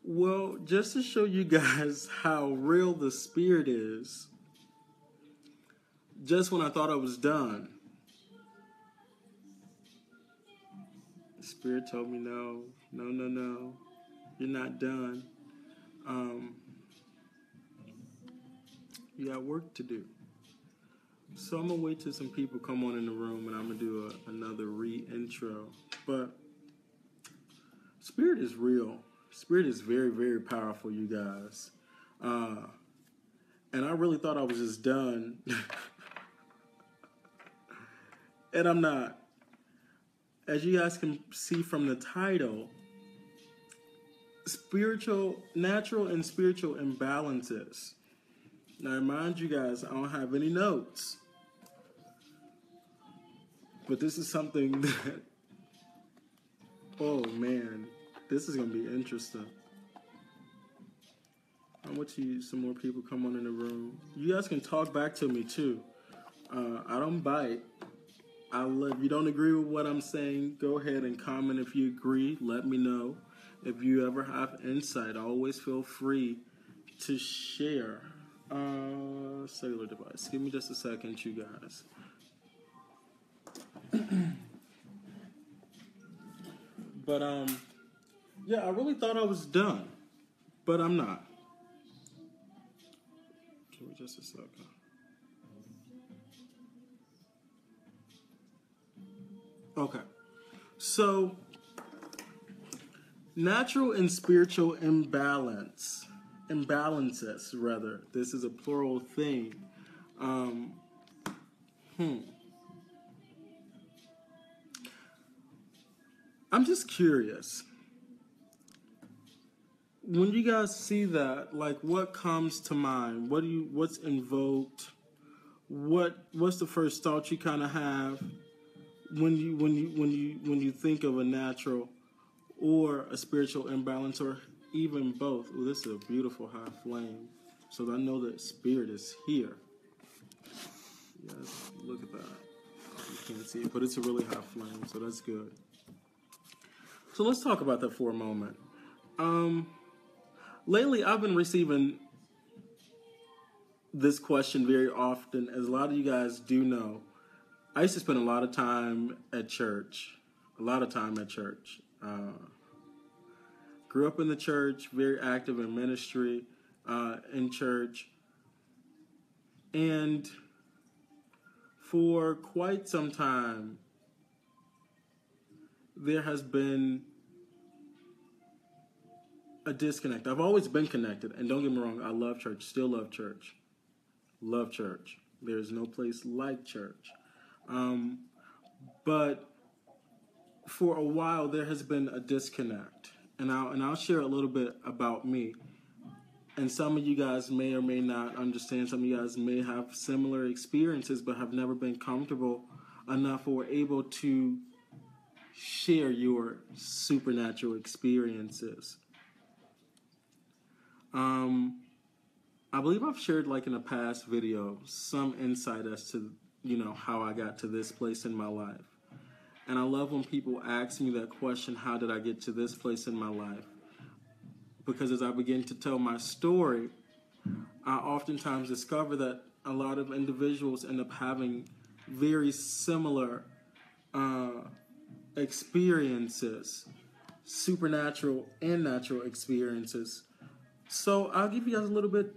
Well, just to show you guys how real the spirit is, just when I thought I was done, the spirit told me, no, you're not done. You got work to do. So I'm going to wait till some people come on in the room and I'm going to do another re-intro. But spirit is real. Spirit is very, very powerful, you guys. And I really thought I was just done. And I'm not. As you guys can see from the title, natural and spiritual imbalances. Now, I remind you guys, I don't have any notes. But this is something that, oh man, this is going to be interesting. I want some more people come on in the room. You guys can talk back to me too. I don't bite. If you don't agree with what I'm saying, go ahead and comment. If you agree, let me know. If you ever have insight, always feel free to share. Cellular device. Give me just a second, you guys. But yeah, I really thought I was done, but I'm not. Give me just a second. Okay, so natural and spiritual imbalances. This is a plural thing. I'm just curious. When you guys see that, like, what comes to mind? What's invoked? What's the first thought you kind of have when you think of a natural or a spiritual imbalance, or even both? Oh, this is a beautiful high flame. So I know that spirit is here. Yes, look at that. You can't see it, but it's a really high flame, so that's good. So let's talk about that for a moment. Lately, I've been receiving this question very often. As a lot of you guys do know, I used to spend a lot of time at church. Grew up in the church, very active in ministry in church. And for quite some time, there has been a disconnect. I've always been connected, and don't get me wrong, I love church, still love church. Love church. There's no place like church. But for a while, there has been a disconnect. And I'll share a little bit about me. And some of you guys may or may not understand. Some of you guys may have similar experiences, but have never been comfortable enough or able to share your supernatural experiences. I believe I've shared, like in a past video, some insight as to, how I got to this place in my life. And I love when people ask me that question, how did I get to this place in my life? Because as I begin to tell my story, I oftentimes discover that a lot of individuals end up having very similar experiences, supernatural and natural experiences. So I'll give you guys a little bit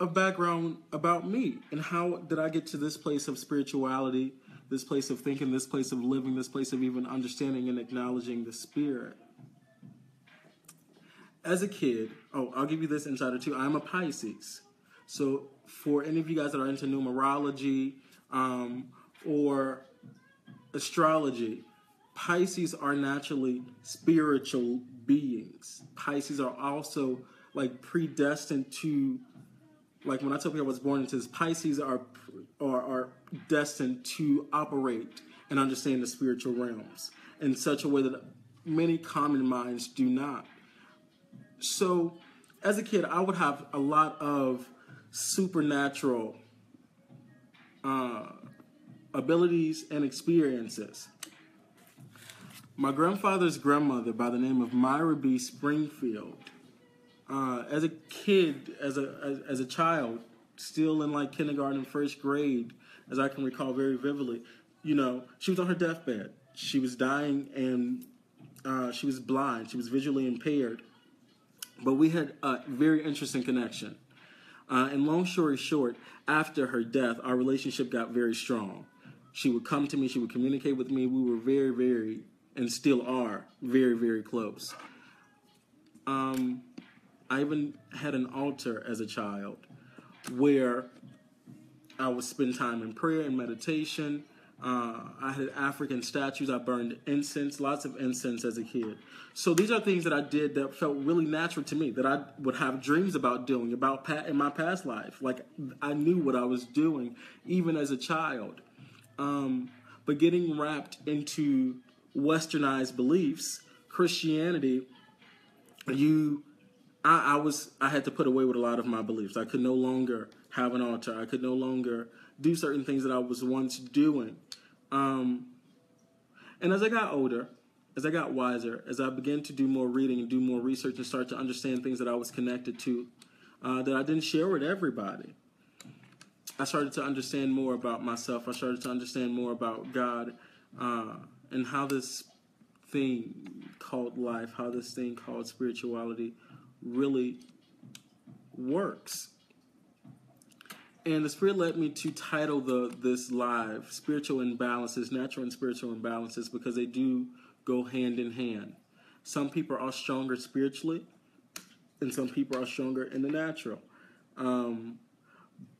of background about me and how did I get to this place of spirituality, this place of thinking, this place of living, this place of even understanding and acknowledging the spirit. As a kid, I'll give you this insider too, I'm a Pisces. So for any of you guys that are into numerology or astrology, Pisces are naturally spiritual beings. Pisces are also like predestined to, like when I tell people I was born into this, Pisces are destined to operate and understand the spiritual realms in such a way that many common minds do not. So as a kid, I would have a lot of supernatural abilities and experiences. My grandfather's grandmother, by the name of Myra B. Springfield, As a kid, as a child, still in like kindergarten, first grade, as I can recall very vividly, she was on her deathbed. She was dying, and she was blind. She was visually impaired. But we had a very interesting connection. And long story short, after her death, our relationship got very strong. She would come to me. She would communicate with me. We were very, very, and still are, very, very close. I even had an altar as a child where I would spend time in prayer and meditation. I had African statues. I burned incense, lots of incense as a kid. So these are things that I did that felt really natural to me, that I would have dreams about doing in my past life. Like, I knew what I was doing even as a child. But getting wrapped into westernized beliefs, Christianity, I had to put away with a lot of my beliefs. I could no longer have an altar. I could no longer do certain things that I was once doing. And as I got older, as I got wiser, as I began to do more reading and do more research and start to understand things that I was connected to, that I didn't share with everybody, I started to understand more about myself. I started to understand more about God, and how this thing called life, how this thing called spirituality really works. And the Spirit led me to title this live Spiritual Imbalances, Natural and Spiritual Imbalances, because they do go hand in hand. Some people are stronger spiritually, and some people are stronger in the natural.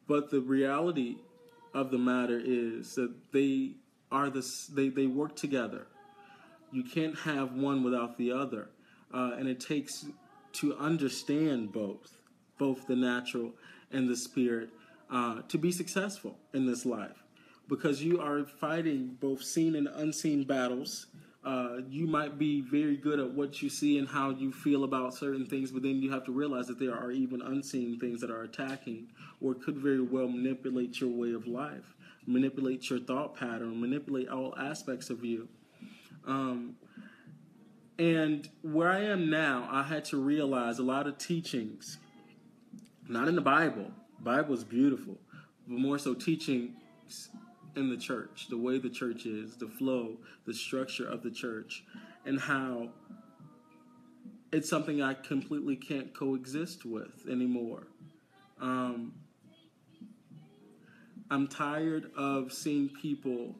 But the reality of the matter is that they work together. You can't have one without the other. And it takes to understand both the natural and the spirit, to be successful in this life. Because you are fighting both seen and unseen battles. You might be very good at what you see and how you feel about certain things, but then you have to realize that there are even unseen things that are attacking or could very well manipulate your way of life, manipulate your thought pattern, manipulate all aspects of you. And where I am now, I had to realize a lot of teachings, not in the Bible. The Bible is beautiful, but more so teachings in the church, the way the church is, the flow, the structure of the church, and how it's something I completely can't coexist with anymore. I'm tired of seeing people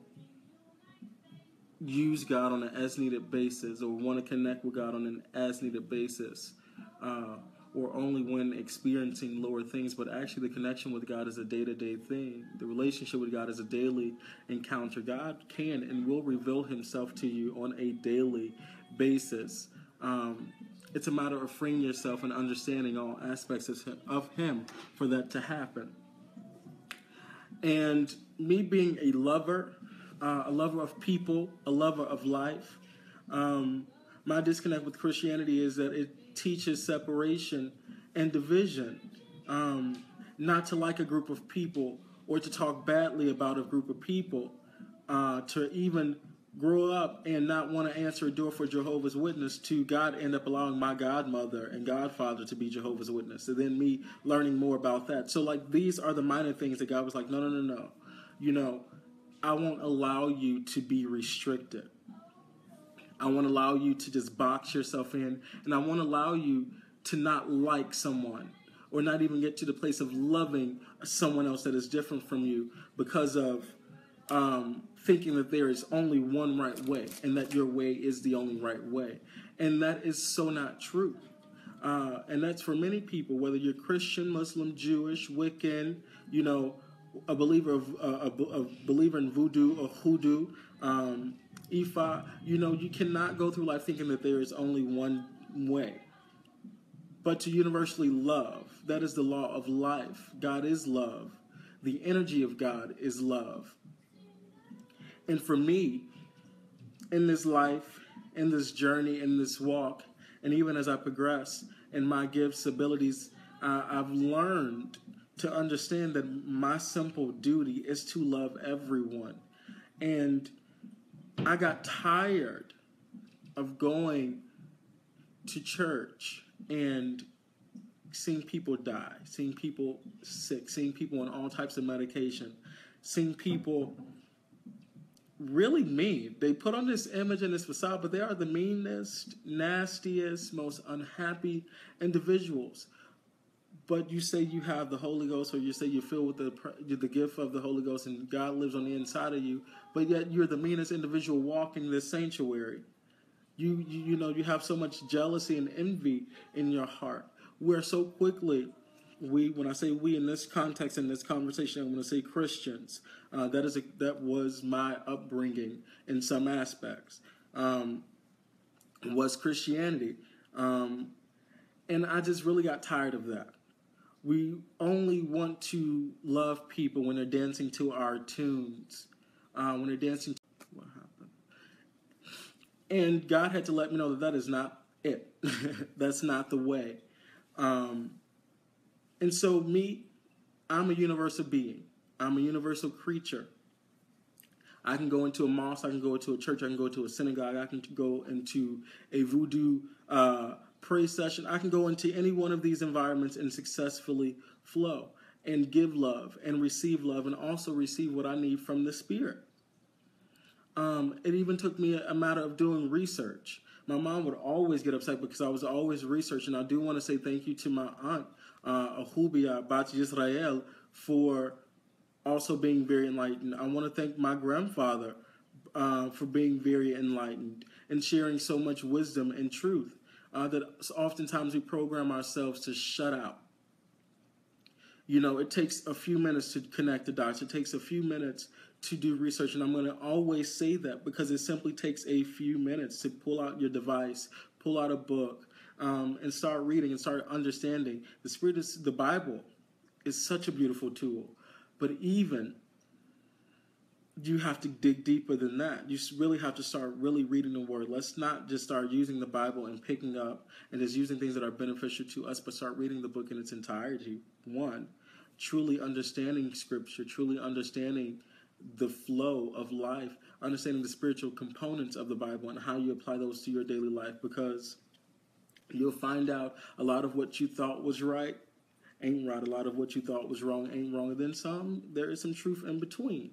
use God on an as-needed basis, or want to connect with God on an as-needed basis, or only when experiencing lower things, but actually the connection with God is a day-to-day thing. The relationship with God is a daily encounter. God can and will reveal himself to you on a daily basis. It's a matter of freeing yourself and understanding all aspects of him for that to happen. And me being a lover of people, a lover of life, my disconnect with Christianity is that it teaches separation and division, not to like a group of people or to talk badly about a group of people, to even grow up and not want to answer a door for Jehovah's Witness, to God end up allowing my godmother and godfather to be Jehovah's Witness, and then me learning more about that. So like, these are the minor things that God was like, no. I won't allow you to be restricted. I won't allow you to just box yourself in, and I won't allow you to not like someone or not even get to the place of loving someone else that is different from you because of thinking that there is only one right way and that your way is the only right way. And that is so not true. And that's for many people, whether you're Christian, Muslim, Jewish, Wiccan, a believer in voodoo or hoodoo, Ifa, you cannot go through life thinking that there is only one way. But to universally love, that is the law of life. God is love. The energy of God is love. And for me, in this life, in this journey, in this walk, and even as I progress in my gifts, abilities, I've learned to understand that my simple duty is to love everyone. And I got tired of going to church and seeing people die, seeing people sick, seeing people on all types of medication, seeing people really mean. They put on this image and this facade, but they are the meanest, nastiest, most unhappy individuals. But you say you have the Holy Ghost, or you say you're filled with the gift of the Holy Ghost and God lives on the inside of you, but yet you're the meanest individual walking this sanctuary. You know, you have so much jealousy and envy in your heart. Where so quickly, when I say we in this context, in this conversation, I'm going to say Christians. That was my upbringing in some aspects. Was Christianity. And I just really got tired of that. We only want to love people when they're dancing to our tunes, when they're dancing. What happened? And God had to let me know that is not it. That's not the way. And so I'm a universal being. I'm a universal creature. I can go into a mosque, I can go into a church, I can go to a synagogue, I can go into a voodoo praise session. I can go into any one of these environments and successfully flow and give love and also receive what I need from the Spirit. It even took me a matter of doing research. My mom would always get upset because I was always researching. I do want to say thank you to my aunt, Ahubia Bat Yisrael, for also being very enlightened. I want to thank my grandfather for being very enlightened and sharing so much wisdom and truth that oftentimes we program ourselves to shut out. You know, it takes a few minutes to connect the dots. It takes a few minutes to do research, and I'm going to always say that because it simply takes a few minutes to pull out your device, pull out a book, and start reading and start understanding. The Bible is such a beautiful tool, but even you have to dig deeper than that. You really have to start really reading the Word. Let's not just start using the Bible and picking up and just using things that are beneficial to us, but start reading the book in its entirety. One, truly understanding Scripture, truly understanding the flow of life, understanding the spiritual components of the Bible and how you apply those to your daily life, because you'll find out a lot of what you thought was right ain't right. A lot of what you thought was wrong ain't wrong. And then there is some truth in between.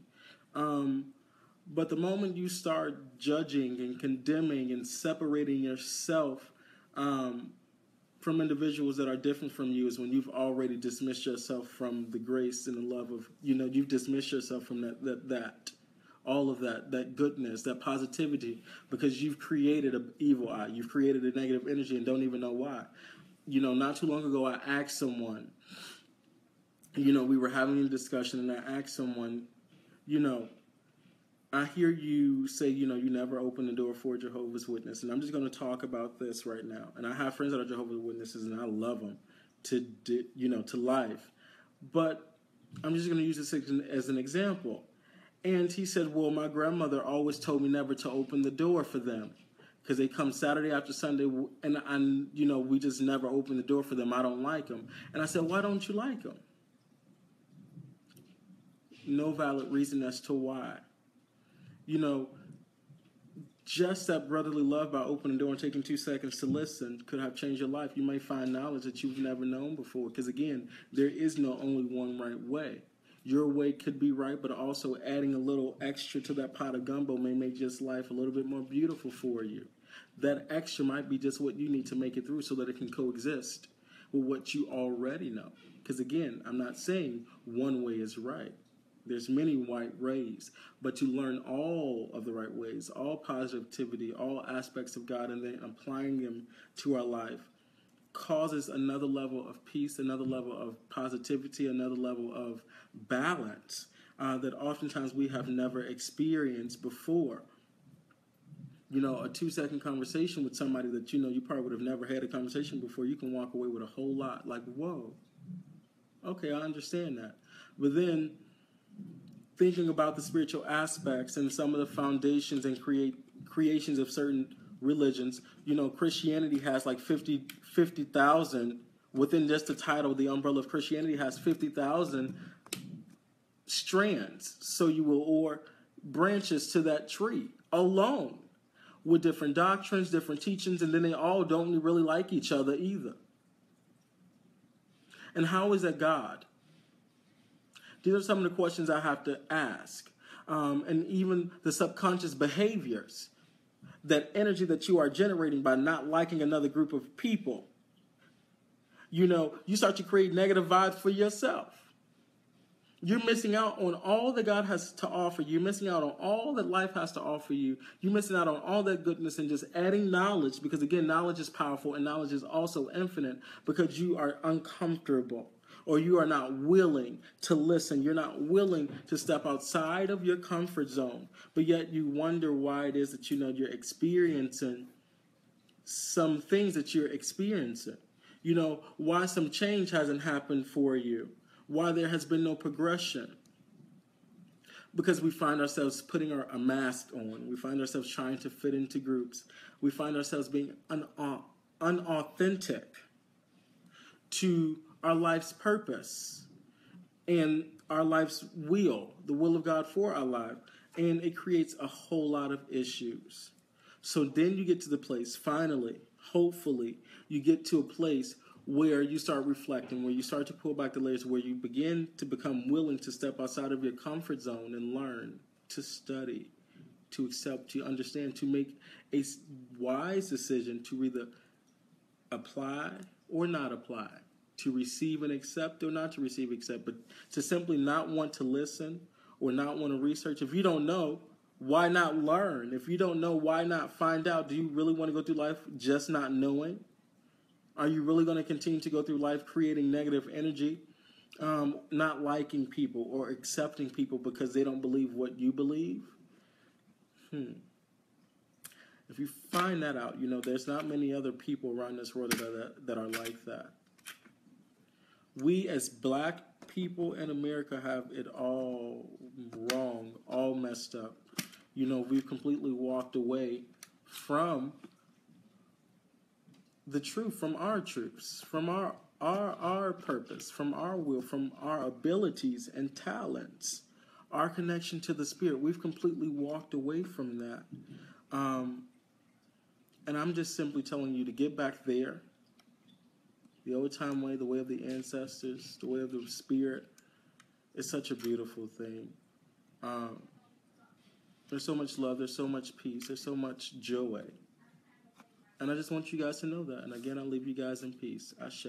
But the moment you start judging and condemning and separating yourself from individuals that are different from you is when you've already dismissed yourself from the grace and the love of, you've dismissed yourself from all of that goodness, that positivity, because you've created an evil eye. You've created a negative energy and don't even know why. Not too long ago, I asked someone, we were having a discussion and I asked someone, I hear you say, you never open the door for a Jehovah's Witness. And I'm just going to talk about this right now. And I have friends that are Jehovah's Witnesses and I love them to life. But I'm just going to use this as an example. And he said, well, my grandmother always told me never to open the door for them because they come Saturday after Sunday and we just never open the door for them. I don't like them. And I said, why don't you like them? No valid reason as to why. Just that brotherly love by opening the door and taking 2 seconds to listen could have changed your life. You may find knowledge that you've never known before. Because again, there is no only one right way. Your way could be right, but also adding a little extra to that pot of gumbo may make just life a little bit more beautiful for you. That extra might be just what you need to make it through so that it can coexist with what you already know. Because again, I'm not saying one way is right. There's many right ways, but to learn all of the right ways, all positivity, all aspects of God, and then applying them to our life causes another level of peace, another level of positivity, another level of balance that oftentimes we have never experienced before. A 2-second conversation with somebody that you probably would have never had a conversation before, you can walk away with a whole lot like, whoa, okay, I understand that. But then thinking about the spiritual aspects and some of the foundations and creations of certain religions, Christianity has like 50,000 within just the title, the umbrella of Christianity has 50,000 strands, or branches to that tree alone with different doctrines, different teachings, and then they all don't really like each other either. And how is that God? These are some of the questions I have to ask. And even the subconscious behaviors, that energy that you are generating by not liking another group of people. You start to create negative vibes for yourself. You're missing out on all that God has to offer you. You're missing out on all that life has to offer you. You're missing out on all that goodness and just adding knowledge, because again, knowledge is powerful and knowledge is also infinite, because you are uncomfortable or you are not willing to listen. You're not willing to step outside of your comfort zone, but yet you wonder why it is that you're experiencing some things that you're experiencing. Why some change hasn't happened for you. Why there has been no progression. Because we find ourselves putting a mask on. We find ourselves trying to fit into groups. We find ourselves being unauthentic to our life's purpose and our life's will, the will of God for our life. And it creates a whole lot of issues. So then you get to the place, finally, hopefully, you get to a place where you start reflecting, where you start to pull back the layers, where you begin to become willing to step outside of your comfort zone and learn, to study, to accept, to understand, to make a wise decision to either apply or not apply, to receive and accept or not to receive and accept, but to simply not want to listen or not want to research. If you don't know, why not learn? If you don't know, why not find out? Do you really want to go through life just not knowing? Are you really going to continue to go through life creating negative energy, not liking people or accepting people because they don't believe what you believe? If you find that out, there's not many other people around this world that are like that. We as black people in America have it all wrong, all messed up. We've completely walked away from the truth, from our truths, from our purpose, from our will, from our abilities and talents, our connection to the Spirit. We've completely walked away from that. And I'm just simply telling you to get back there. The old time way, the way of the ancestors, the way of the Spirit, is such a beautiful thing. There's so much love, there's so much peace, there's so much joy. And I just want you guys to know that. And again, I'll leave you guys in peace. Ashe.